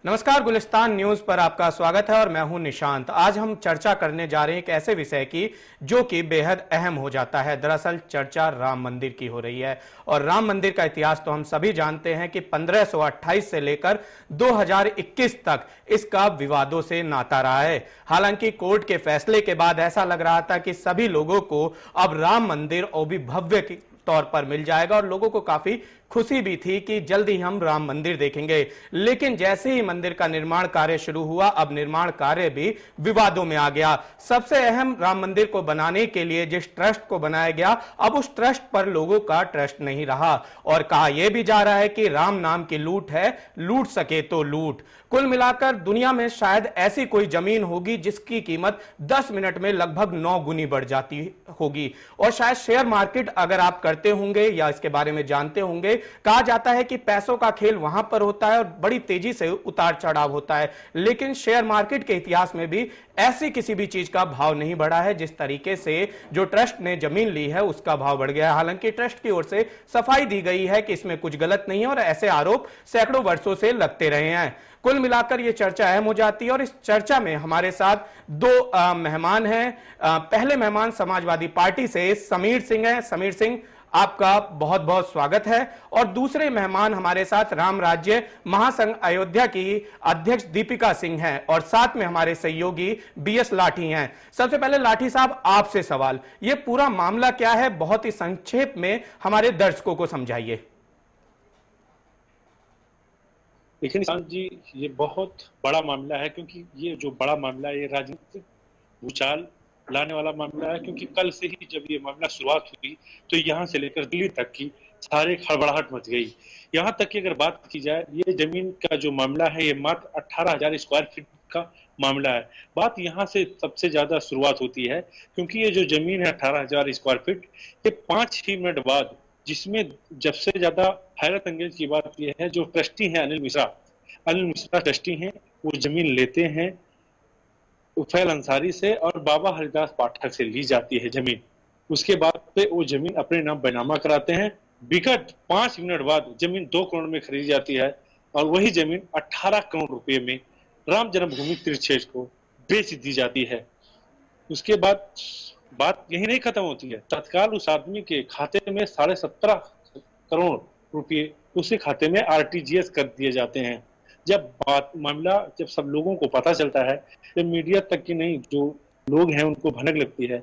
नमस्कार, गुलिस्तान न्यूज पर आपका स्वागत है और मैं हूं निशांत। आज हम चर्चा करने जा रहे हैं एक ऐसे विषय की जो कि बेहद अहम हो जाता है। दरअसल चर्चा राम मंदिर की हो रही है और राम मंदिर का इतिहास तो हम सभी जानते हैं कि 1528 से लेकर 2021 तक इसका विवादों से नाता रहा है। हालांकि कोर्ट के फैसले के बाद ऐसा लग रहा था कि सभी लोगों को अब राम मंदिर और भी भव्य तौर पर मिल जाएगा और लोगों को काफी खुशी भी थी कि जल्दी हम राम मंदिर देखेंगे। लेकिन जैसे ही मंदिर का निर्माण कार्य शुरू हुआ, अब निर्माण कार्य भी विवादों में आ गया। सबसे अहम, राम मंदिर को बनाने के लिए जिस ट्रस्ट को बनाया गया, अब उस ट्रस्ट पर लोगों का ट्रस्ट नहीं रहा और कहा यह भी जा रहा है कि राम नाम की लूट है, लूट सके तो लूट। कुल मिलाकर दुनिया में शायद ऐसी कोई जमीन होगी जिसकी कीमत 10 मिनट में लगभग 9 गुनी बढ़ जाती होगी। और शायद शेयर मार्केट अगर आप करते होंगे या इसके बारे में जानते होंगे, कहा जाता है कि पैसों का खेल वहां पर होता है और बड़ी तेजी से उतार चढ़ाव होता है। लेकिन शेयर मार्केट के इतिहास में भी ऐसी किसी भी चीज का भाव नहीं बढ़ा है जिस तरीके से जो ट्रस्ट ने जमीन ली है उसका भाव बढ़ गया है। हालांकि ट्रस्ट की ओर से सफाई दी गई है कि इसमें कुछ गलत नहीं है और ऐसे आरोप सैकड़ों वर्षों से लगते रहे हैं। कुल मिलाकर यह चर्चा अहम हो जाती है और इस चर्चा में हमारे साथ दो मेहमान हैं। पहले मेहमान समाजवादी पार्टी से समीर सिंह हैं। समीर सिंह, आपका बहुत बहुत स्वागत है। और दूसरे मेहमान हमारे साथ राम राज्य महासंघ अयोध्या की अध्यक्ष दीपिका सिंह हैं और साथ में हमारे सहयोगी बीएस लाठी हैं। सबसे पहले लाठी साहब, आपसे सवाल, ये पूरा मामला क्या है, बहुत ही संक्षेप में हमारे दर्शकों को समझाइए। देखिए निशांत जी, ये बहुत बड़ा मामला है क्योंकि ये जो बड़ा मामला है ये राजनीतिक भूचाल लाने वाला मामला है। क्योंकि कल से ही जब ये मामला शुरुआत हुई तो यहाँ से लेकर दिल्ली तक की सारे खड़बड़ाहट मच गई। यहाँ तक की अगर बात की जाए, ये जमीन का जो मामला है ये मात्र 18,000 स्क्वायर फीट का मामला है। बात यहाँ से सबसे ज्यादा शुरुआत होती है क्योंकि ये जो जमीन है 18,000 स्क्वायर फीट, ये 5 ही मिनट बाद, जिसमें जब से ज्यादा हैरत अंगेज की बात यह है, जो ट्रस्टी हैं अनिल मिश्रा ट्रस्टी हैं, वो जमीन लेते हैं उफैल अंसारी से और बाबा हरिदास पाठक से ली जाती है जमीन। उसके बाद पे वो जमीन अपने नाम बैनामा कराते हैं। विगत 5 मिनट बाद जमीन 2 करोड़ में खरीदी जाती है और वही जमीन 18 करोड़ रुपए में राम जन्मभूमि तीर्थ क्षेत्र को बेच दी जाती है। उसके बाद बात यही नहीं खत्म होती है। तत्काल उस आदमी के खाते में 17.5 करोड़ रुपए उसी खाते में आरटीजीएस कर दिए जाते हैं। जब सब लोगों को पता चलता है, जब मीडिया तक की नहीं, जो लोग हैं उनको भनक लगती है,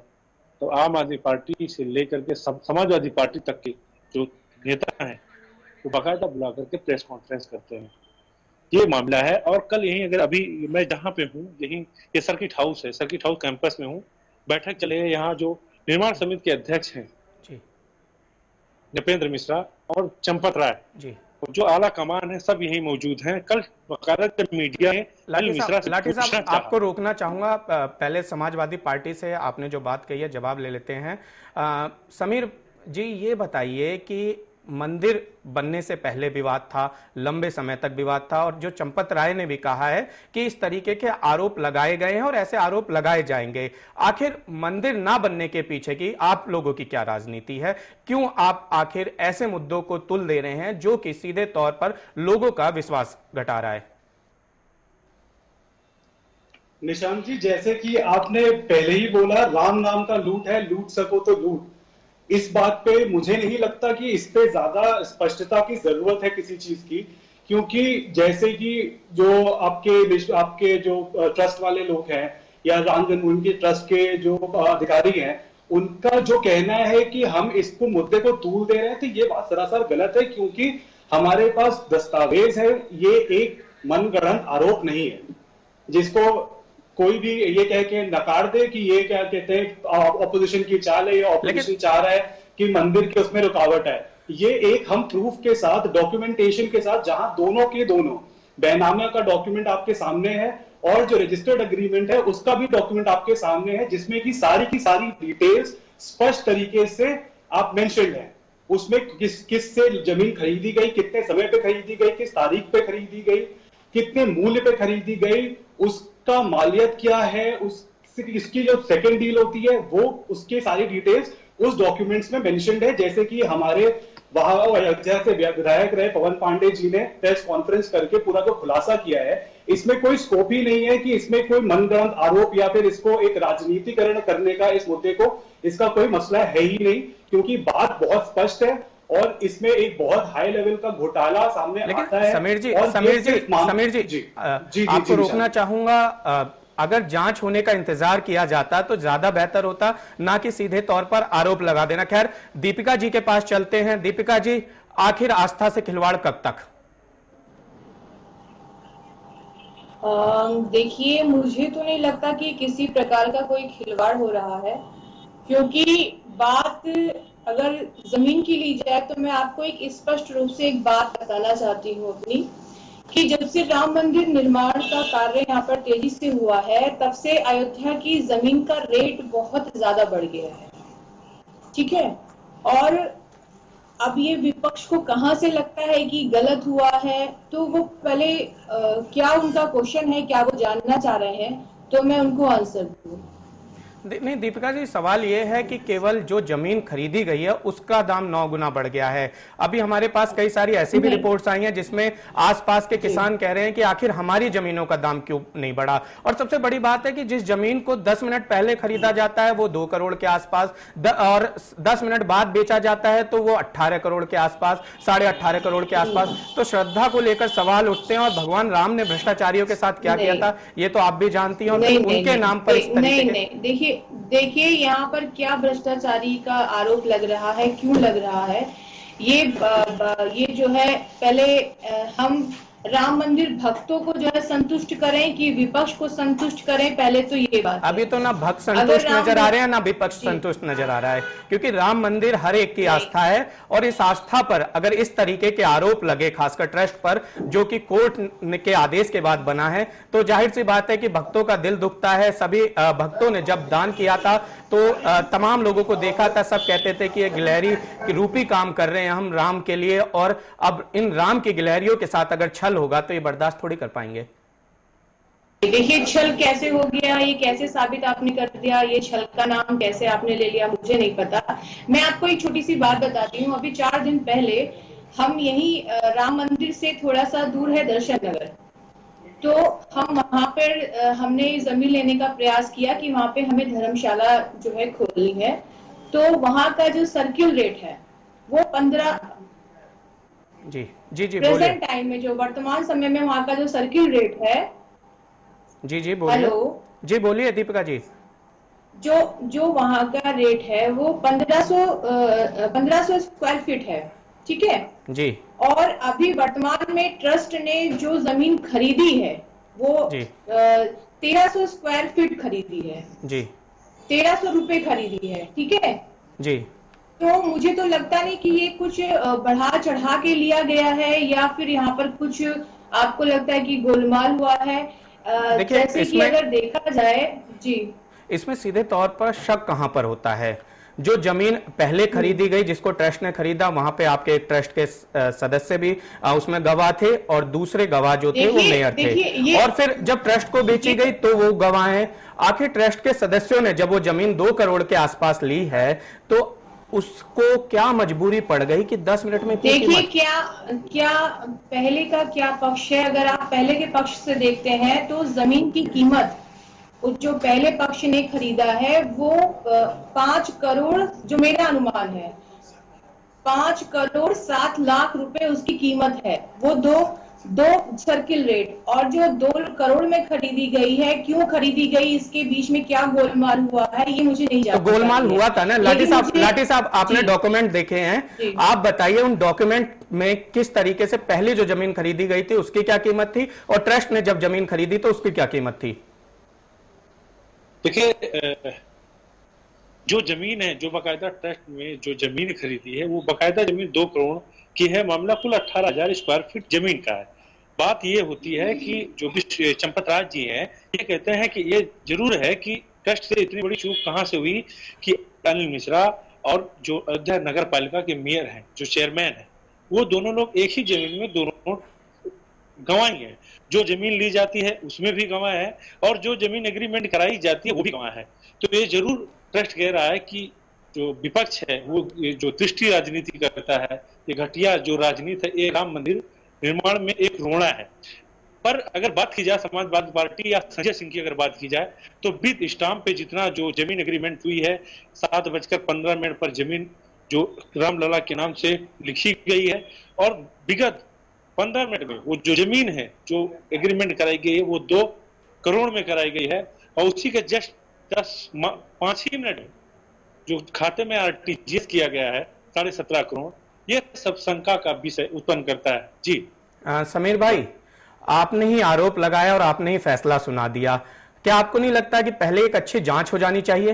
तो आम आदमी पार्टी से लेकर के समाजवादी पार्टी तक के जो नेता हैं वो बाकायदा बुला करके प्रेस कॉन्फ्रेंस करते हैं। ये मामला है। और कल यही, अगर अभी मैं जहाँ पे हूँ, यही ये सर्किट हाउस है, सर्किट हाउस कैंपस में हूँ, बैठक चले हैं। यहाँ जो निर्माण समिति के अध्यक्ष हैं नृपेंद्र मिश्रा और चंपत राय जी, जो आला कमान है, सब यही मौजूद हैं। कल वकालत मीडिया में लाठी साहब, आपको रोकना चाहूंगा। पहले समाजवादी पार्टी से आपने जो बात कही है जवाब ले लेते हैं। समीर जी, ये बताइए कि मंदिर बनने से पहले विवाद था, लंबे समय तक विवाद था और जो चंपत राय ने भी कहा है कि इस तरीके के आरोप लगाए गए हैं और ऐसे आरोप लगाए जाएंगे। आखिर मंदिर ना बनने के पीछे की आप लोगों की क्या राजनीति है? क्यों आप आखिर ऐसे मुद्दों को तुल दे रहे हैं जो कि सीधे तौर पर लोगों का विश्वास घटा रहा है? निशांत जी, जैसे कि आपने पहले ही बोला, राम नाम का लूट है, लूट सको तो लूट। इस बात पे मुझे नहीं लगता कि इस पे ज्यादा स्पष्टता की जरूरत है किसी चीज की, क्योंकि जैसे कि जो आपके जो ट्रस्ट वाले लोग हैं या राम जन्मभूमि के ट्रस्ट के जो अधिकारी हैं, उनका जो कहना है कि हम इसको मुद्दे को तूल दे रहे हैं, तो ये बात सरासर गलत है। क्योंकि हमारे पास दस्तावेज है, ये एक मनगढ़ंत आरोप नहीं है जिसको कोई भी ये कह के नकार दे कि ये क्या कहते हैं ऑपोजिशन की चाल है, ये ऑपोजिशन चाह रहा है कि मंदिर के उसमें रुकावट है। ये एक हम प्रूफ के साथ, डॉक्यूमेंटेशन के साथ, जहां दोनों के दोनों बैनामे का डॉक्यूमेंट आपके सामने है और जो रजिस्टर्ड एग्रीमेंट है उसका भी डॉक्यूमेंट आपके सामने है, जिसमें की सारी डिटेल्स स्पष्ट तरीके से आप मेंशन्ड है। उसमें किस से जमीन खरीदी गई, कितने समय पे खरीदी गई, किस तारीख पे खरीदी गई, कितने मूल्य पे खरीदी गई, उसका मालियत क्या है, इसकी जो सेकंड डील होती है वो, उसके सारी डिटेल्स उस डॉक्यूमेंट्स में मेंशन्ड है। जैसे कि हमारे वहां अयोध्या से विधायक रहे पवन पांडे जी ने प्रेस कॉन्फ्रेंस करके पूरा जो खुलासा किया है, इसमें कोई स्कोप ही नहीं है कि इसमें कोई मनगढ़ंत आरोप या फिर इसको एक राजनीतिकरण करने का, इस मुद्दे को, इसका कोई मसला है ही नहीं, क्योंकि बात बहुत स्पष्ट है और इसमें एक बहुत हाई लेवल का घोटाला सामने आता है। समीर जी, जी, आपको रोकना चाहूंगा। अगर जांच होने का इंतजार किया जाता तो ज्यादा बेहतर होता, ना कि सीधे तौर पर आरोप लगा देना। खैर, दीपिका जी के पास चलते हैं। दीपिका जी, आखिर आस्था से खिलवाड़ कब तक? देखिए, मुझे तो नहीं लगता कि किसी प्रकार का कोई खिलवाड़ हो रहा है, क्योंकि बात अगर जमीन की ली जाए तो मैं आपको एक स्पष्ट रूप से एक बात बताना चाहती हूँ अपनी, कि जब से राम मंदिर निर्माण का कार्य यहाँ पर तेजी से हुआ है, तब से अयोध्या की जमीन का रेट बहुत ज्यादा बढ़ गया है। ठीक है, और अब ये विपक्ष को कहां से लगता है कि गलत हुआ है, तो वो पहले क्या उनका क्वेश्चन है, क्या वो जानना चाह रहे हैं, तो मैं उनको आंसर दूं। नहीं दीपिका जी, सवाल यह है कि केवल जो जमीन खरीदी गई है उसका दाम 9 गुना बढ़ गया है। अभी हमारे पास कई सारी ऐसी भी रिपोर्ट्स आई हैं जिसमें आसपास के किसान कह रहे हैं कि आखिर हमारी जमीनों का दाम क्यों नहीं बढ़ा। और सबसे बड़ी बात है कि जिस जमीन को 10 मिनट पहले खरीदा जाता है वो 2 करोड़ के आसपास, और 10 मिनट बाद बेचा जाता है तो वो 18 करोड़ के आसपास, 18.5 करोड़ के आसपास। तो श्रद्धा को लेकर सवाल उठते हैं। और भगवान राम ने भ्रष्टाचारियों के साथ क्या किया था ये तो आप भी जानती हैं, और उनके नाम पर इस तरीके के देखिए यहाँ पर क्या भ्रष्टाचारी का आरोप लग रहा है, क्यों लग रहा है, ये जो है, पहले हम राम मंदिर भक्तों को जो है संतुष्ट करें कि विपक्ष को संतुष्ट करें, पहले तो ये बात। अभी तो ना भक्त संतुष्ट नजर आ रहे हैं ना विपक्ष संतुष्ट नजर आ रहा है, क्योंकि राम मंदिर हर एक की आस्था है। और इस आस्था पर अगर इस तरीके के आरोप लगे, खासकर ट्रस्ट पर जो कि कोर्ट के आदेश के बाद बना है, तो जाहिर सी बात है कि भक्तों का दिल दुखता है। सभी भक्तों ने जब दान किया था तो तमाम लोगों को देखा था, सब कहते थे कि ये गिलहरी की रूपी काम कर रहे हैं हम राम के लिए, और अब इन राम की गिलहरियों के साथ अगर छल होगा तो ये बर्दाश्त थोड़ी कर पाएंगे। देखिए, छल कैसे हो गया, ये कैसे साबित आपने कर दिया, ये छल का नाम कैसे आपने ले लिया, मुझे नहीं पता। मैं आपको एक छोटी सी बात बताती हूँ। अभी 4 दिन पहले हम यही राम मंदिर से थोड़ा सा दूर है दर्शन नगर, तो हम वहां पर हमने जमीन लेने का प्रयास किया कि वहां पे हमें धर्मशाला जो है खोलनी है। तो वहां का जो सर्किल रेट है वो 15 जी जी जी प्रेजेंट टाइम में, जो वर्तमान समय में वहां का जो सर्किल रेट है, जी जी बोलिए। हेलो जी बोलिए दीपिका जी। जो वहां का रेट है वो 1500 स्क्वायर फीट है। ठीक है जी। और अभी वर्तमान में ट्रस्ट ने जो जमीन खरीदी है वो 1300 स्क्वायर फीट खरीदी है जी, 1300 रुपए खरीदी है। ठीक है जी। तो मुझे तो लगता नहीं कि ये कुछ बढ़ा चढ़ा के लिया गया है, या फिर यहाँ पर कुछ आपको लगता है कि गोलमाल हुआ है। जैसे कि अगर देखा जाए जी, इसमें सीधे तौर पर शक कहां पर होता है? जो जमीन पहले खरीदी गई जिसको ट्रस्ट ने खरीदा, वहां पे आपके एक ट्रस्ट के सदस्य भी उसमें गवाह थे, और दूसरे गवाह जो थे वो मेयर थे। और फिर जब ट्रस्ट को बेची गई तो वो गवाह हैं। आखिर ट्रस्ट के सदस्यों ने जब वो जमीन 2 करोड़ के आसपास ली है तो उसको क्या मजबूरी पड़ गई कि 10 मिनट में? देखिए, क्या पहले का क्या पक्ष है। अगर आप पहले के पक्ष से देखते हैं तो जमीन की कीमत जो पहले पक्ष ने खरीदा है वो 5 करोड़, जो मेरा अनुमान है 5 करोड़ 7 लाख रुपए उसकी कीमत है। वो दो सर्किल रेट, और जो 2 करोड़ में खरीदी गई है, क्यों खरीदी गई, इसके बीच में क्या गोलमाल हुआ है ये मुझे नहीं जानता। तो गोलमाल हुआ था ना लाठी साहब, आपने डॉक्यूमेंट देखे हैं, आप बताइए उन डॉक्यूमेंट में किस तरीके से पहले जो जमीन खरीदी गई थी उसकी क्या कीमत थी, और ट्रस्ट ने जब जमीन खरीदी तो उसकी क्या कीमत थी? देखिए, जो जमीन है, जो बाकायदा ट्रस्ट में जो जमीन खरीदी है वो बाकायदा जमीन 2 करोड़ की है। मामला कुल 18,000 स्क्वायर फीट जमीन का है। बात ये होती है कि जो भी चंपत राज जी हैं ये कहते हैं कि ये जरूर है कि ट्रस्ट से इतनी बड़ी चूक कहां से हुई कि अनिल मिश्रा और जो अयोध्या नगर पालिका के मेयर हैं, जो चेयरमैन है, वो दोनों लोग एक ही जमीन में दोनों गवाही है। जो जमीन ली जाती है उसमें भी गवाह है, और जो जमीन एग्रीमेंट कराई जाती है वो भी गवाह है। तो ये जरूर ट्रस्ट कह रहा है कि जो विपक्ष है वो ये जो दृष्टि राजनीति करता है, ये घटिया जो राजनीति है, ये राम मंदिर निर्माण में एक रोड़ा है। पर अगर बात की जाए समाजवादी पार्टी या संजय सिंह की अगर बात की जाए तो विद स्टाम्प पे जितना जो जमीन एग्रीमेंट हुई है 7:15 पर जमीन जो रामलला के नाम से लिखी गई है और विगत 15 मिनट में वो जो जमीन है जो एग्रीमेंट कराई गई है वो 2 करोड़ में कराई गई है और उसी के जस्ट 5 ही मिनट में जो खाते में आरटीजीएस किया गया है 17.5 करोड़, ये सब शंका का विषय उत्पन्न करता है। जी समीर भाई, आपने ही आरोप लगाया और आपने ही फैसला सुना दिया, क्या आपको नहीं लगता कि पहले एक अच्छी जांच हो जानी चाहिए?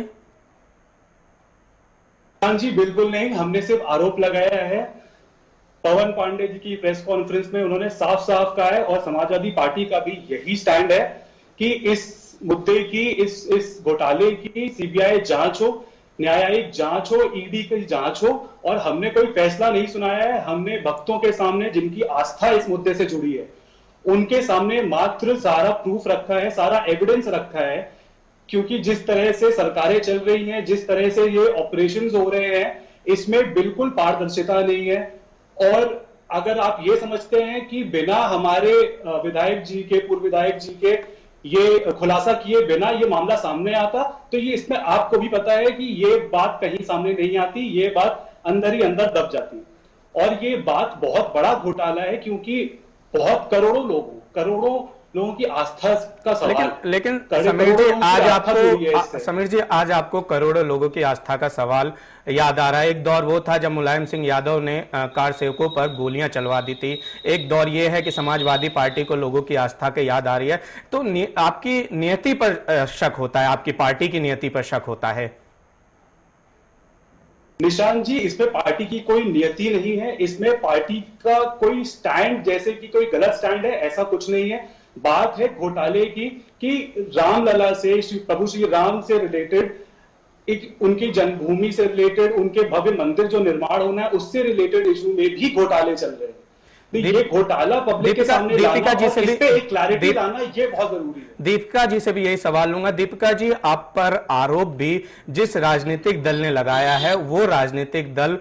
हाँ जी, बिल्कुल नहीं, हमने सिर्फ आरोप लगाया है। पवन पांडे जी की प्रेस कॉन्फ्रेंस में उन्होंने साफ साफ कहा है और समाजवादी पार्टी का भी यही स्टैंड है कि इस मुद्दे की, इस घोटाले की सीबीआई जांच हो, न्यायिक जांच हो, ईडी की जांच हो। और हमने कोई फैसला नहीं सुनाया है, हमने भक्तों के सामने जिनकी आस्था इस मुद्दे से जुड़ी है उनके सामने मात्र सारा प्रूफ रखा है, सारा एविडेंस रखा है। क्योंकि जिस तरह से सरकारें चल रही हैं, जिस तरह से ये ऑपरेशंस हो रहे हैं, इसमें बिल्कुल पारदर्शिता नहीं है। और अगर आप ये समझते हैं कि बिना हमारे विधायक जी के, पूर्व विधायक जी के ये खुलासा किए बिना ये मामला सामने आता, तो ये इसमें आपको भी पता है कि ये बात कहीं सामने नहीं आती, ये बात अंदर ही अंदर दब जाती। और ये बात बहुत बड़ा घोटाला है क्योंकि बहुत करोड़ों लोगों की आस्था का सवाल। लेकिन समीर जी आज आपको करोड़ों लोगों की आस्था का सवाल याद आ रहा है। एक दौर वो था जब मुलायम सिंह यादव ने कार सेवकों पर गोलियां चलवा दी थी, एक दौर ये है कि समाजवादी पार्टी को लोगों की आस्था के याद आ रही है। तो आपकी नियति पर शक होता है, आपकी पार्टी की नियति पर शक होता है? निशांत जी, इसमें पार्टी की कोई नियति नहीं है, इसमें पार्टी का कोई स्टैंड जैसे कि कोई गलत स्टैंड है ऐसा कुछ नहीं है। बात है घोटाले की कि रामलला से, प्रभु श्री राम से रिलेटेड, उनकी जन्मभूमि से रिलेटेड, उनके भव्य मंदिर जो निर्माण होना है उससे रिलेटेड इशू में भी घोटाले चल रहे हैं। तो ये घोटाला पब्लिक के सामने लाना और इस पे एक क्लैरिटी लाना ये बहुत जरूरी है। दीपिका जी से भी यही सवाल लूंगा। दीपिका जी, आप पर आरोप भी जिस राजनीतिक दल ने लगाया है वो राजनीतिक दल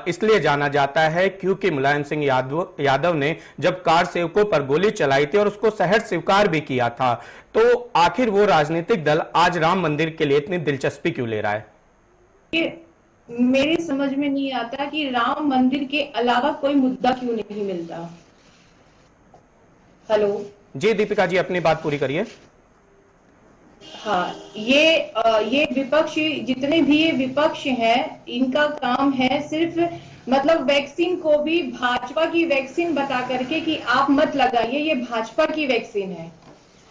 इसलिए जाना जाता है क्योंकि मुलायम सिंह यादव ने जब कार सेवकों पर गोली चलाई थी और उसको सहज स्वीकार भी किया था, तो आखिर वो राजनीतिक दल आज राम मंदिर के लिए इतनी दिलचस्पी क्यों ले रहा है? मेरी समझ में नहीं आता कि राम मंदिर के अलावा कोई मुद्दा क्यों नहीं मिलता। हेलो जी दीपिका जी, अपनी बात पूरी करिए। हाँ, ये विपक्ष, जितने भी ये विपक्ष हैं, इनका काम है सिर्फ मतलब वैक्सीन को भी भाजपा की वैक्सीन बता करके कि आप मत लगाइए, ये भाजपा की वैक्सीन है,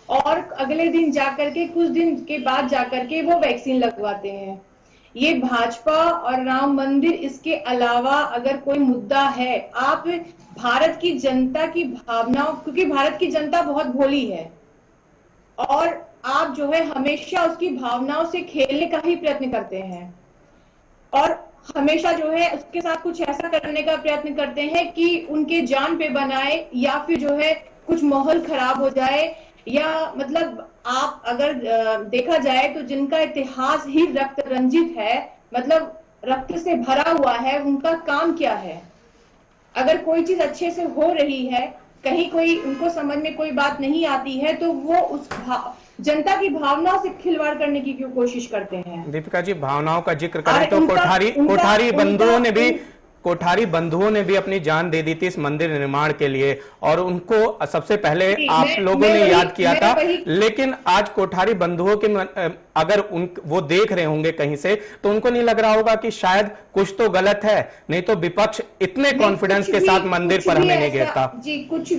और अगले दिन जाकर के, कुछ दिन के बाद जाकर के वो वैक्सीन लगवाते हैं। ये भाजपा और राम मंदिर, इसके अलावा अगर कोई मुद्दा है, आप भारत की जनता की भावनाओं, क्योंकि भारत की जनता बहुत भोली है और आप जो है हमेशा उसकी भावनाओं से खेलने का ही प्रयत्न करते हैं और हमेशा जो है उसके साथ कुछ ऐसा करने का प्रयत्न करते हैं कि उनके जान पे बनाए या फिर जो है कुछ माहौल खराब हो जाए। या मतलब आप अगर देखा जाए तो जिनका इतिहास ही रक्त रंजित है, मतलब रक्त से भरा हुआ है, उनका काम क्या है? अगर कोई चीज अच्छे से हो रही है, कहीं कोई उनको समझ में कोई बात नहीं आती है, तो वो उस जनता की भावनाओं से खिलवाड़ करने की क्यों कोशिश करते हैं? दीपिका जी, भावनाओं का जिक्र करें तो कोठारी बंधुओं ने भी अपनी जान दे दी थी इस मंदिर निर्माण के लिए और उनको सबसे पहले आप लोगों ने याद किया था। लेकिन आज कोठारी बंधुओं के अगर वो देख रहे होंगे कहीं से, तो उनको नहीं लग रहा होगा कि शायद कुछ तो गलत है, नहीं तो विपक्ष इतने कॉन्फिडेंस के साथ मंदिर पर हमें नहीं घेरता। जी, कुछ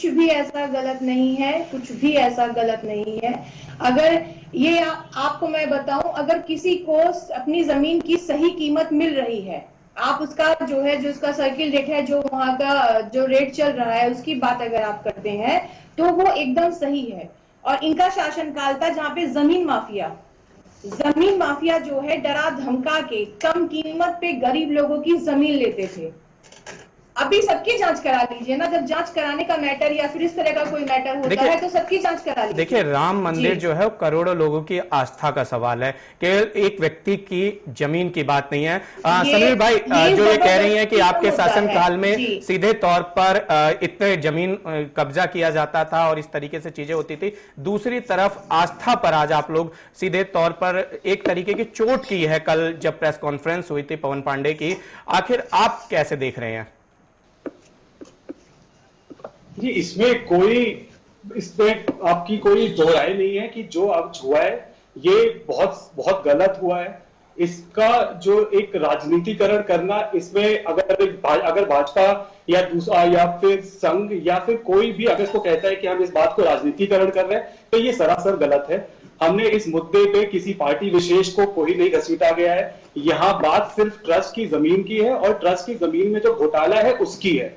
भी ऐसा गलत नहीं है, कुछ भी ऐसा गलत नहीं है। अगर ये आपको मैं बताऊं, अगर किसी को अपनी जमीन की सही कीमत मिल रही है, आप उसका जो है, जो उसका सर्किल रेट है, जो वहां का जो रेट चल रहा है, उसकी बात अगर आप करते हैं तो वो एकदम सही है। और इनका शासनकाल था जहां पे जमीन माफिया जो है डरा धमका के कम कीमत पे गरीब लोगों की जमीन लेते थे। अभी सबकी जांच करा लीजिए ना, जब जांच कराने का मैटर या फिर इस तरह का कोई मैटर होता है तो सबकी जांच करा लीजिए। देखिए, राम मंदिर जो है वो करोड़ों लोगों की आस्था का सवाल है, केवल एक व्यक्ति की जमीन की बात नहीं है। समीर भाई जो ये कह रही हैं कि आपके शासनकाल में सीधे तौर पर इतने जमीन कब्जा किया जाता था और इस तरीके से चीजें होती थी, दूसरी तरफ आस्था पर आज आप लोग सीधे तौर पर एक तरीके की चोट की है कल जब प्रेस कॉन्फ्रेंस हुई थी पवन पांडे की, आखिर आप कैसे देख रहे हैं? जी, इसमें आपकी कोई दो राय नहीं है कि जो अब हुआ है ये बहुत बहुत गलत हुआ है। इसका जो एक राजनीतिकरण करना, इसमें अगर भाजपा या दूसरा या फिर संघ या फिर कोई भी अगर इसको कहता है कि हम इस बात को राजनीतिकरण कर रहे हैं तो ये सरासर गलत है। हमने इस मुद्दे पे किसी पार्टी विशेष को कोई नहीं घसीटा गया है। यहाँ बात सिर्फ ट्रस्ट की जमीन की है और ट्रस्ट की जमीन में जो घोटाला है उसकी है।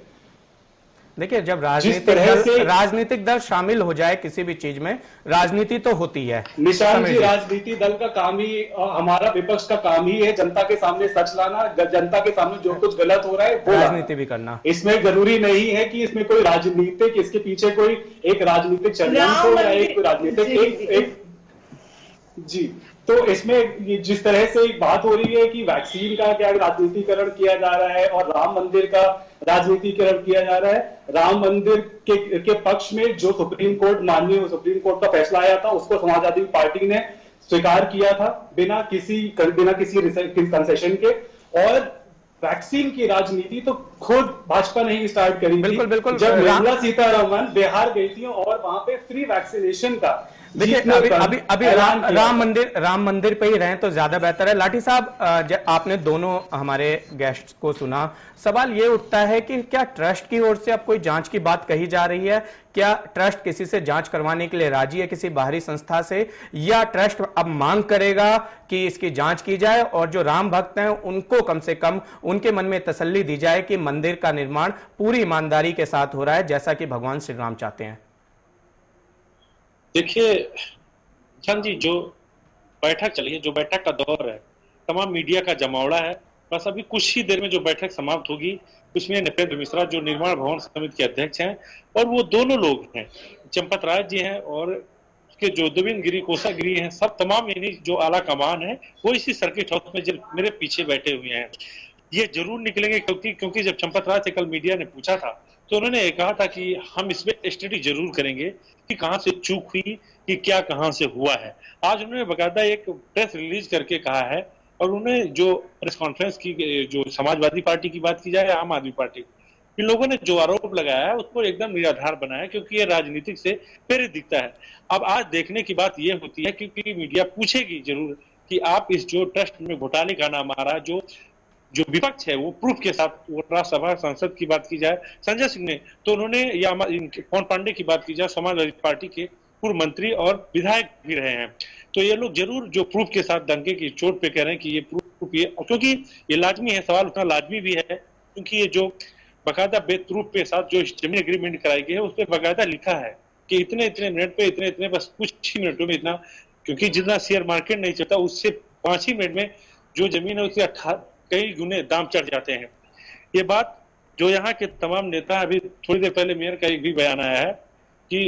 देखिए, जब राजनीतिक दल शामिल हो जाए किसी भी चीज में, राजनीति तो होती है निशान जी, राजनीति दल का काम ही, हमारा विपक्ष का काम ही है जनता के सामने सच लाना, जनता के सामने जो कुछ गलत हो रहा है वो राजनीति भी करना। इसमें जरूरी नहीं है कि इसमें कोई राजनीतिक, इसके पीछे कोई एक राजनीतिक षड्यंत्र हो या एक राजनीतिक जी। तो इसमें जिस तरह से एक बात हो रही है कि वैक्सीन का क्या राजनीतिकरण किया जा रहा है और राम मंदिर का राजनीतिकरण किया जा रहा है, राम मंदिर के पक्ष में जो माननीय सुप्रीम कोर्ट का फैसला आया था उसको समाजवादी पार्टी ने स्वीकार किया था बिना किसी कंसेशन के। और वैक्सीन की राजनीति तो खुद भाजपा ने ही स्टार्ट करी। बिल्कुल बिल्कुल। जब निर्मला सीतारमण बिहार गई थी और वहां पे फ्री वैक्सीनेशन का, देखिए अभी राम मंदिर पे ही रहें तो ज्यादा बेहतर है। लाठी साहब, आपने दोनों हमारे गेस्ट को सुना, सवाल ये उठता है कि क्या ट्रस्ट की ओर से अब कोई जांच की बात कही जा रही है? क्या ट्रस्ट किसी से जांच करवाने के लिए राजी है, किसी बाहरी संस्था से, या ट्रस्ट अब मांग करेगा कि इसकी जांच की जाए और जो राम भक्त हैं उनको कम से कम उनके मन में तसल्ली दी जाए कि मंदिर का निर्माण पूरी ईमानदारी के साथ हो रहा है जैसा कि भगवान श्री राम चाहते हैं? देखिए चंद जी, जो बैठक चली है, जो बैठक का दौर है, तमाम मीडिया का जमावड़ा है। बस अभी कुछ ही देर में जो बैठक समाप्त होगी उसमें नृपेंद्र मिश्रा जो निर्माण भवन समिति के अध्यक्ष हैं और वो दोनों लोग हैं, चंपत राय जी हैं और उसके जो गोविंद गिरी कोषागिरी हैं, सब तमाम यानी जो आला कमान है वो इसी सर्किट हाउस में जब मेरे पीछे बैठे हुए हैं। ये जरूर निकलेंगे क्योंकि जब चंपत राय से कल मीडिया ने पूछा था तो उन्होंने ये कहा था कि हम इसमें स्टडी जरूर करेंगे कि कहां से चूक हुई, कि क्या कहां से हुआ है। आज उन्होंने बकायदा एक प्रेस रिलीज करके कहा है और उन्हें जो प्रेस कॉन्फ्रेंस की, जो समाजवादी पार्टी की बात की जाए, आम आदमी पार्टी, इन लोगों ने जो आरोप लगाया है उसको एकदम निराधार बनाया क्योंकि ये राजनीतिक से प्रेरित दिखता है। अब आज देखने की बात ये होती है क्योंकि मीडिया पूछेगी जरूर कि आप इस जो ट्रस्ट में घोटाले का नाम आ रहा, जो विपक्ष है वो प्रूफ के साथ, वो राज्यसभा सांसद की बात की जाए संजय सिंह ने, तो उन्होंने, या पवन पांडे की बात की जाए, समाजवादी पार्टी के पूर्व मंत्री और विधायक भी रहे हैं, तो ये लोग जरूर जो प्रूफ के साथ डंके की चोट पे कह रहे हैं कि ये प्रूफ, ये क्योंकि ये लाजमी है, सवाल उतना लाजमी भी है क्योंकि ये जो बाकायदा बेप्रूफ के साथ जो जमीन एग्रीमेंट कराई गई है उस पर बाकायदा लिखा है कि इतने इतने मिनट पे इतने बस कुछ ही मिनटों में इतना, क्योंकि जितना शेयर मार्केट नहीं चलता उससे 5 ही मिनट में जो जमीन है उसके कई गुने दाम चढ़ जाते हैं। ये बात जो यहाँ के तमाम नेता, अभी थोड़ी देर पहले मेयर का एक भी बयान आया है कि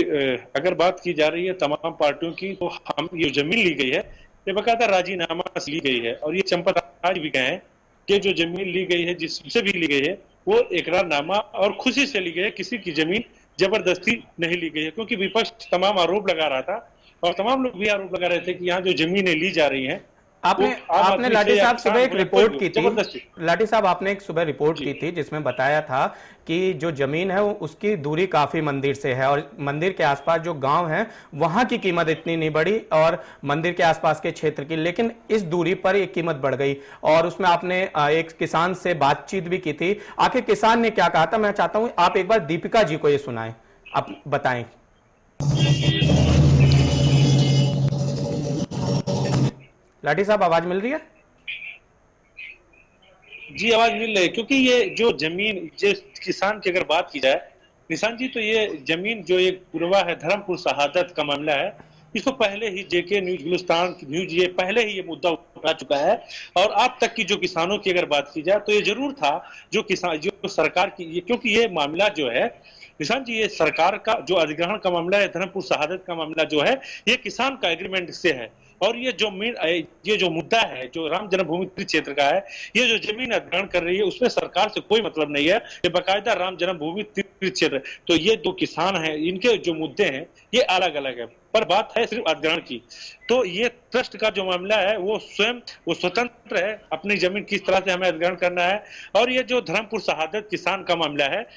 अगर बात की जा रही है तमाम पार्टियों की, तो हम ये जमीन ली गई है ये बकायदा राजीनामा से ली गई है और ये चंपत राज भी कहे हैं कि जो जमीन ली गई है, जिससे भी ली गई है, वो इकरारनामा और खुशी से ली गई है, किसी की जमीन जबरदस्ती नहीं ली गई है। क्योंकि विपक्ष तमाम आरोप लगा रहा था और तमाम लोग भी आरोप लगा रहे थे कि यहाँ जो जमीनें ली जा रही हैं, आपने लाठी साहब सुबह एक रिपोर्ट की थी, लाठी साहब आपने एक सुबह रिपोर्ट की थी जिसमें बताया था कि जो जमीन है उसकी दूरी काफी मंदिर से है और मंदिर के आसपास जो गांव हैं वहां की कीमत इतनी नहीं बढ़ी और मंदिर के आसपास के क्षेत्र की, लेकिन इस दूरी पर एक कीमत बढ़ गई। और उसमें आपने एक किसान से बातचीत भी की थी। आखिर किसान ने क्या कहा था, मैं चाहता हूं आप एक बार दीपिका जी को ये सुनाएं, आप बताएं। लाठी साहब आवाज मिल रही है? जी आवाज मिल रही है, क्योंकि ये जो जमीन, जिस किसान की अगर बात की जाए निशान जी, तो ये जमीन जो एक पुरवा है, धर्मपुर शहादत का मामला है, इसको पहले ही जेके न्यूज, गुलिस्तान न्यूज, ये पहले ही ये मुद्दा आ चुका है। और अब तक की जो किसानों की अगर बात की जाए तो ये जरूर था जो सरकार की, क्योंकि ये मामला जो है निशांत जी, ये सरकार का जो अधिग्रहण का मामला है, धर्मपुर शहादत का मामला जो है, ये किसान का एग्रीमेंट से है। और ये जो मुद्दा है जो राम जन्मभूमि क्षेत्र का है, ये जो जमीन अधिग्रहण कर रही है उसमें सरकार से कोई मतलब नहीं है, ये बाकायदा राम जन्मभूमि तीर्थ क्षेत्र। तो ये दो किसान हैं, इनके जो मुद्दे हैं ये अलग अलग है, पर बात है सिर्फ अधिग्रहण की। तो ये ट्रस्ट का जो मामला है वो स्वतंत्र है, अपनी जमीन किस तरह से हमें अधिग्रहण करना है। और ये जो धर्मपुर शहादत किसान का मामला है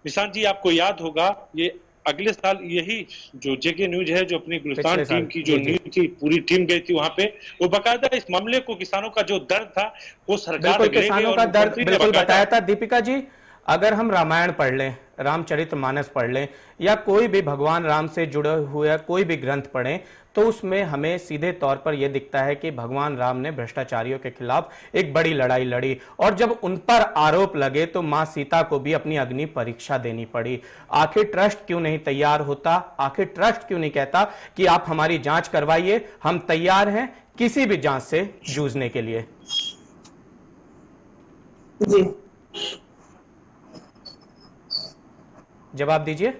निशांत जी, आपको याद होगा ये अगले साल यही जो जेके न्यूज है, जो अपनी गुलिस्तान टीम की जो न्यूज थी, पूरी टीम गई थी वहां पे, वो बाकायदा इस मामले को, किसानों का जो दर्द था वो सरकार किसानों का दर्द बिल्कुल बताया था। दीपिका जी, अगर हम रामायण पढ़ लें, रामचरितमानस पढ़ लें, या कोई भी भगवान राम से जुड़े हुए कोई भी ग्रंथ पढ़ें, तो उसमें हमें सीधे तौर पर यह दिखता है कि भगवान राम ने भ्रष्टाचारियों के खिलाफ एक बड़ी लड़ाई लड़ी, और जब उन पर आरोप लगे तो मां सीता को भी अपनी अग्नि परीक्षा देनी पड़ी। आखिर ट्रस्ट क्यों नहीं तैयार होता? आखिर ट्रस्ट क्यों नहीं कहता कि आप हमारी जांच करवाइए, हम तैयार हैं किसी भी जांच से जूझने के लिए? जी, जवाब दीजिए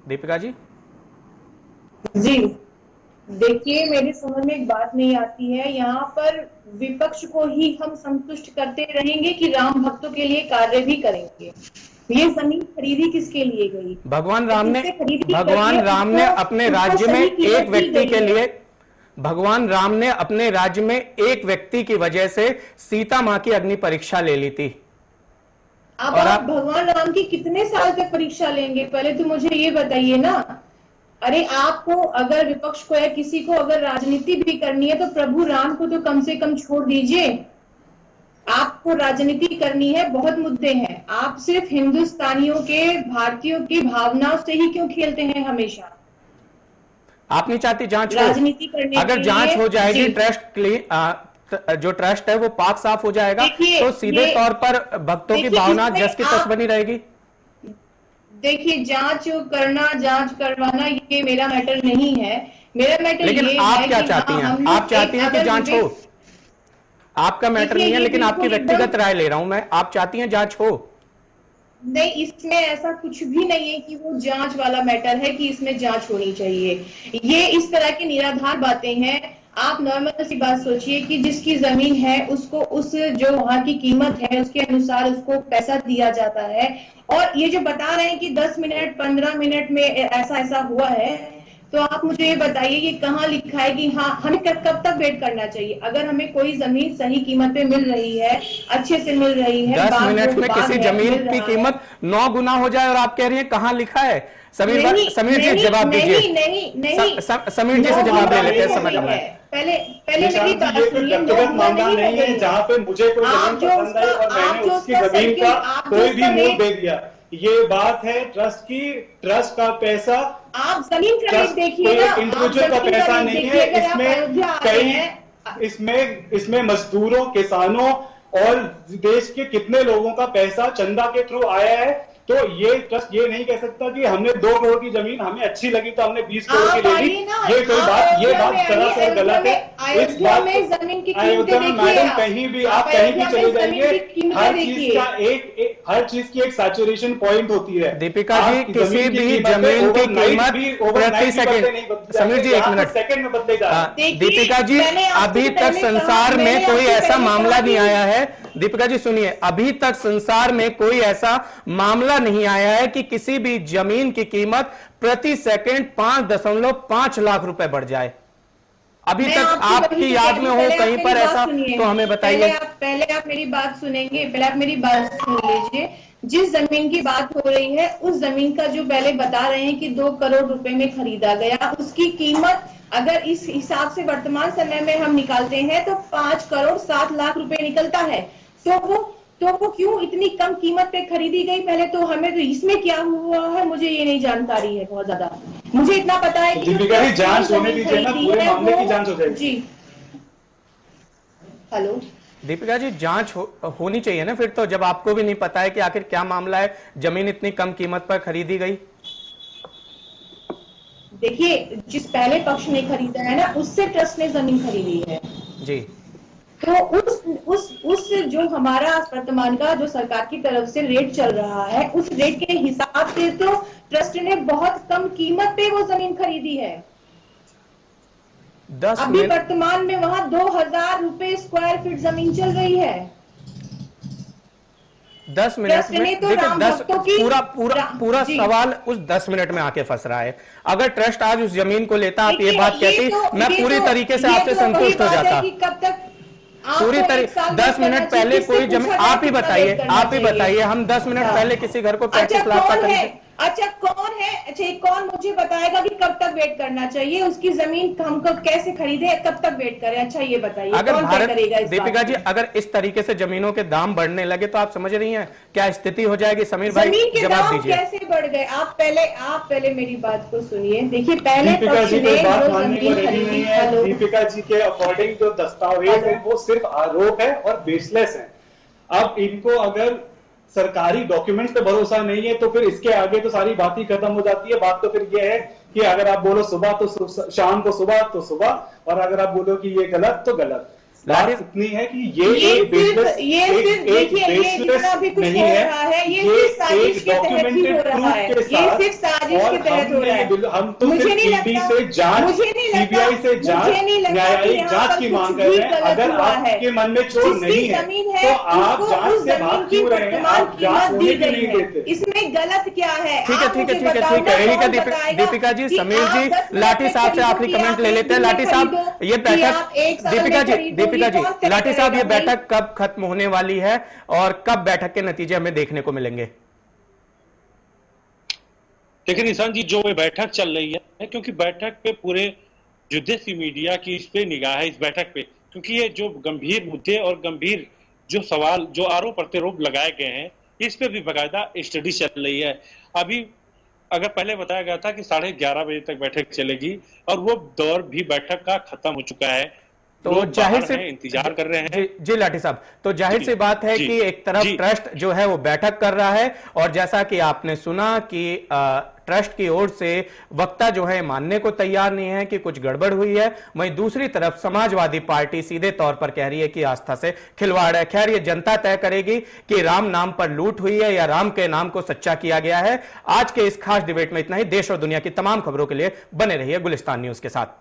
दीपिका जी। जी, देखिए, मेरी समझ में एक बात नहीं आती है, यहाँ पर विपक्ष को ही हम संतुष्ट करते रहेंगे कि राम भक्तों के लिए कार्य भी करेंगे। ये जमीन खरीदी किसके लिए गई? भगवान राम ने अपने राज्य में एक व्यक्ति के लिए, भगवान राम ने अपने राज्य में एक व्यक्ति की वजह से सीता मां की अग्नि परीक्षा ले ली थी। अब आप भगवान राम की कितने साल तक परीक्षा लेंगे? पहले तो मुझे ये बताइए ना। अरे, आपको अगर विपक्ष को या किसी को अगर राजनीति भी करनी है तो प्रभु राम को तो कम से कम छोड़ दीजिए। आपको राजनीति करनी है, बहुत मुद्दे हैं, आप सिर्फ हिंदुस्तानियों के, भारतीयों की भावनाओं से ही क्यों खेलते हैं हमेशा? आप नहीं चाहती जांच हो? राजनीति करने अगर जांच हो जाएगी, जो ट्रस्ट है वो पाक साफ हो जाएगा, तो सीधे तौर पर भक्तों की भावना जस की तस बनी रहेगी। देखिए, जांच करवाना ये मेरा मैटर नहीं है। मेरा मैटर लेकिन ये आप है क्या कि चाहती हैं? आप चाहती हैं कि जांच हो? आपका मैटर नहीं है, लेकिन आपकी व्यक्तिगत राय ले रहा हूं मैं। आप चाहती हैं जांच हो? नहीं, इसमें ऐसा कुछ भी नहीं है कि वो जांच वाला मैटर है कि इसमें जांच होनी चाहिए। ये इस तरह की निराधार बातें हैं। आप नॉर्मल सी बात सोचिए कि जिसकी जमीन है उसको उस जो वहां की कीमत है उसके अनुसार उसको पैसा दिया जाता है। और ये जो बता रहे हैं कि 10 मिनट 15 मिनट में ऐसा हुआ है, तो आप मुझे ये बताइए ये कहाँ लिखा है कि हाँ हमें कब तक वेट करना चाहिए? अगर हमें कोई जमीन सही कीमत पे मिल रही है, अच्छे से मिल रही है, 10 मिनट में किसी जमीन की कीमत 9 गुना हो जाए और आप कह रही हैं कहाँ लिखा है? समीर जी जवाब दीजिए। नहीं, समीर जी से जवाब ले लेते हैं, समय कम है। पहले मेरी बात सुनिए। व्यक्तिगत मामला नहीं है जहाँ पे मुझे कोई जमीन पसंद आई और मैंने उसकी जमीन का कोई भी मूल दे दिया। ये बात है ट्रस्ट की, ट्रस्ट का पैसा, आप जमीन का रेट देखिए ना, इंडिविजुअल का पैसा नहीं है। इसमें मजदूरों, किसानों और देश के कितने लोगों का पैसा चंदा के थ्रू आया है। तो ये ट्रस्ट ये नहीं कह सकता कि हमने 2 करोड़ की जमीन हमें अच्छी लगी तो हमने 20 करोड़ की ले ली। ये बात सरासर गलत है। इस बात अयोध्या में मैडम कहीं भी आप कहीं भी चले जाइए, हर चीज की एक सैचुरेशन पॉइंट होती है। दीपिका जी, किसी भी जमीन की कीमत प्रति सेकंड, समीर जी 1 मिनट, सेकंड में बदलेगा। दीपिका जी, अभी तक संसार में कोई ऐसा मामला नहीं आया है। दीपिका जी सुनिए, अभी तक संसार में कोई ऐसा मामला नहीं आया है कि किसी भी जमीन की कीमत प्रति सेकंड 5.5 लाख रुपए बढ़ जाए। अभी तक आपकी याद में हो कहीं पर ऐसा, तो हमें बताइए। पहले आप मेरी बात सुनेंगे, पहले आप मेरी बात सुन लीजिए। जिस जमीन की बात हो रही है उस जमीन का जो पहले बता रहे हैं कि 2 करोड़ रुपए में खरीदा गया, उसकी कीमत अगर इस हिसाब से वर्तमान समय में हम निकालते हैं तो 5 करोड़ 7 लाख रुपए निकलता है। तो वो क्यों इतनी कम कीमत पे खरीदी गई? पहले तो हमें तो इसमें क्या हुआ है मुझे ये नहीं जानकारी है बहुत ज्यादा। मुझे इतना पता है कि जांच होने दीजिए ना, पूरे मामले की जांच हो जाएगी। जी, हेलो दीपिका जी, जांच होनी चाहिए ना फिर तो, जब आपको भी नहीं पता है कि आखिर क्या मामला है, जमीन इतनी कम कीमत पर खरीदी गई। देखिए, जिस पहले पक्ष ने खरीदा है ना, उससे ट्रस्ट ने जमीन खरीदी है जी। तो उस जो हमारा वर्तमान का जो सरकार की तरफ से रेट चल रहा है, उस रेट के हिसाब से तो ट्रस्ट ने बहुत कम कीमत पे वो जमीन खरीदी है। 10 अभी वर्तमान में वहां 2000 रुपए स्क्वायर फीट जमीन चल रही है। 10 मिनट में तो देखिए, 10 पूरा जी। सवाल उस 10 मिनट में आके फंस रहा है। अगर ट्रस्ट आज उस जमीन को लेता, आप ये बात कहती, मैं पूरी तरीके से आपसे संतुष्ट हो जाता। कब तक पूरी तरीके 10 मिनट पहले कोई जमीन, आप ही बताइए, हम 10 मिनट पहले किसी घर को 35 लाख का खरीदे। अच्छा कौन है, अच्छा कौन मुझे बताएगा कि कब तक वेट करना चाहिए, उसकी जमीन हमको कैसे खरीदे, कब तक वेट करें? अच्छा ये बताइए, अगर कौन भारत, करेगा इस दीपिका जी, अगर इस तरीके से जमीनों के दाम बढ़ने लगे तो आप समझ रही हैं क्या स्थिति हो जाएगी? समीर भाई जमीन के जवाब दाम दीजिए। कैसे बढ़ गए? आप पहले मेरी बात को सुनिए। देखिए, पहले दीपिका पक्ष जी ने कोई बात जो मानने को जमीन रेडी खरीदी, नहीं है। हेलो, दीपिका जी के अकॉर्डिंग जो दस्तावेज है वो सिर्फ आरोप है और बेसलेस है। अब इनको अगर सरकारी डॉक्यूमेंट्स पे भरोसा नहीं है तो फिर इसके आगे तो सारी बात ही खत्म हो जाती है। बात तो फिर ये है कि अगर आप बोलो सुबह तो शाम को सुबह तो सुबह, और अगर आप बोलो कि ये गलत तो गलत। बात इतनी है कि ये एक बेसलेस, ये सिर्फ देखिए, ये जितना भी कुछ हो रहा है, ये सिर्फ साजिश के तहत ही हो रहा है। ये सिर्फ साजिश के तहत हो रहा है। हम तो मुझे नहीं ईडी लगता, से जांच, मुझे नहीं लगता, सीबीआई से जांच, मुझे नहीं लगता कि न्यायिक यहाँ जांच पर की कुछ मांग कर भी रहे हैं। गलत अगर हुआ है। आपके मन में चोर जिसकी नहीं है जमीन तो आप उसको जांच उस से जमीन भाग की क्यों रहे हैं? वर्तमान आप जांच कीमत होने दी क्यों गई नहीं है। देते? इसमें गलत क्या है? ठीक है, आप ठीक है, मुझे ठीक है, बताओ ठीक है। ना, यही का कौन बताएगा दीपिका जी, कि समीर आप जी, 10 मिनट लाठी में साहब से खरीदो आखिरी कि कमेंट आप ले एक लेते हैं। दिन में लाठी साहब, खरीदो ये कि आप बैठक, एक साल में दीपिका जी, खरीदो, दीपिका ये जी, कौन तय लाठी साहब, ये करेगा भाई? बैठक कब खत्म होने वाली है और कब बैठक के नतीजे हमें देखने को मिलेंगे? लेकिन निशांत जी, जो ये बैठक चल रही है, क्योंकि बैठक पे पूरे जो देसी मीडिया की इस पे निगाह है, इस बैठक पे, क्योंकि ये जो गंभीर मुद्दे और गंभीर जो सवाल, जो आरोप प्रत्यारोप लगाए गए हैं, इस पे भी बाकायदा स्टडी चल रही है। अभी अगर पहले बताया गया था कि 11:30 बजे तक बैठक चलेगी, और वो दौर भी बैठक का खत्म हो चुका है। तो जाहिर से इंतजार कर रहे हैं। जी लाठी साहब, तो जाहिर सी बात है कि एक तरफ ट्रस्ट जो है वो बैठक कर रहा है, और जैसा कि आपने सुना कि ट्रस्ट की ओर से वक्ता जो है मानने को तैयार नहीं है कि कुछ गड़बड़ हुई है। वहीं दूसरी तरफ समाजवादी पार्टी सीधे तौर पर कह रही है कि आस्था से खिलवाड़ है। खैर, ये जनता तय करेगी कि राम नाम पर लूट हुई है या राम के नाम को सच्चा किया गया है। आज के इस खास डिबेट में इतना ही। देश और दुनिया की तमाम खबरों के लिए बने रहिए गुलिस्तान न्यूज के साथ।